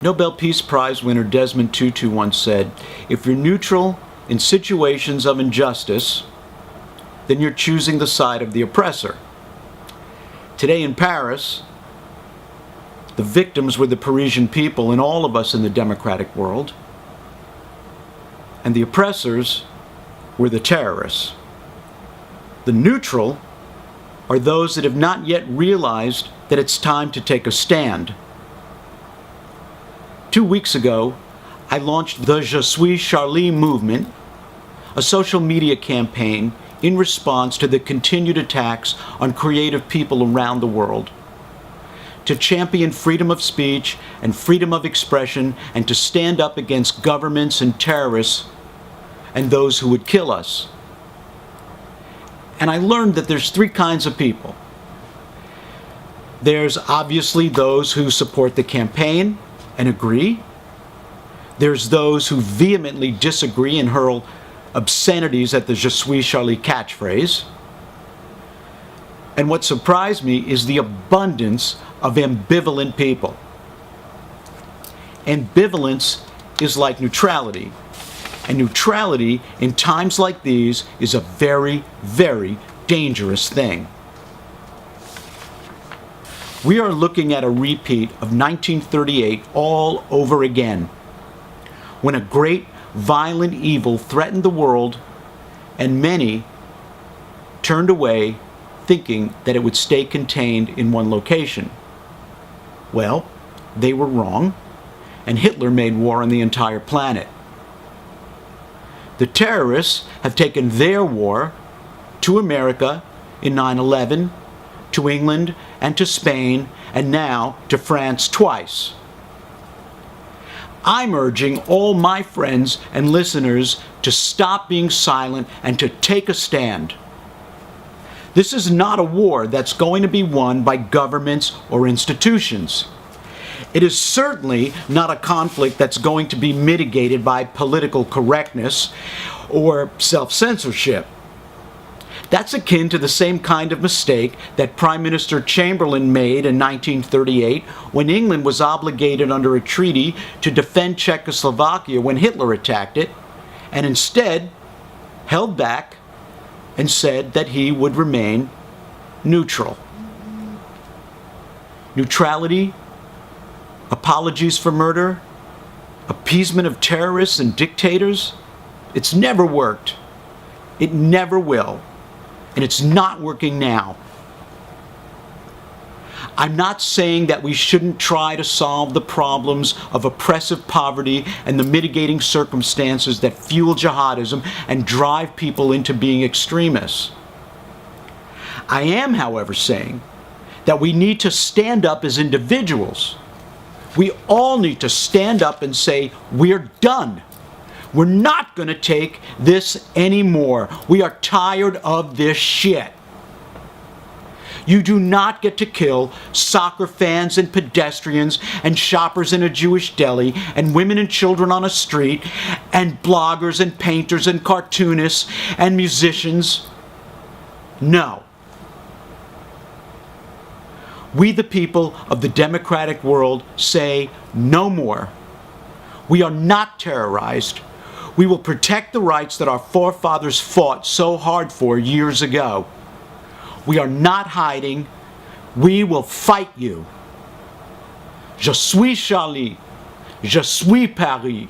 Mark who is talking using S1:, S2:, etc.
S1: Nobel Peace Prize winner Desmond Tutu once said, "If you're neutral in situations of injustice, then you're choosing the side of the oppressor." Today in Paris, the victims were the Parisian people and all of us in the democratic world, and the oppressors were the terrorists. The neutral are those that have not yet realized that it's time to take a stand. 2 weeks ago, I launched the Je Suis Paris movement, a social media campaign in response to the continued attacks on creative people around the world, to champion freedom of speech and freedom of expression, and to stand up against governments and terrorists and those who would kill us. And I learned that there's 3 kinds of people. There's obviously those who support the campaign and agree. There's those who vehemently disagree and hurl obscenities at the Je Suis Paris catchphrase. And what surprised me is the abundance of ambivalent people. Ambivalence is like neutrality. And neutrality in times like these is a very, very dangerous thing. We are looking at a repeat of 1938 all over again, when a great violent evil threatened the world and many turned away thinking that it would stay contained in one location. Well, they were wrong, and Hitler made war on the entire planet. The terrorists have taken their war to America in 9/11, to England and to Spain, and now to France twice. I'm urging all my friends and listeners to stop being silent and to take a stand. This is not a war that's going to be won by governments or institutions. It is certainly not a conflict that's going to be mitigated by political correctness or self-censorship. That's akin to the same kind of mistake that Prime Minister Chamberlain made in 1938 when England was obligated under a treaty to defend Czechoslovakia when Hitler attacked it, and instead held back and said that he would remain neutral. Neutrality, apologies for murder, appeasement of terrorists and dictators, it's never worked. It never will. And it's not working now. I'm not saying that we shouldn't try to solve the problems of oppressive poverty and the mitigating circumstances that fuel jihadism and drive people into being extremists. I am, however, saying that we need to stand up as individuals. We all need to stand up and say, we're done. We're not going to take this anymore. We are tired of this shit. You do not get to kill soccer fans and pedestrians and shoppers in a Jewish deli and women and children on a street and bloggers and painters and cartoonists and musicians. No. We, the people of the democratic world, say no more. We are not terrorized. We will protect the rights that our forefathers fought so hard for years ago. We are not hiding. We will fight you. Je suis Paris. Je suis Paris.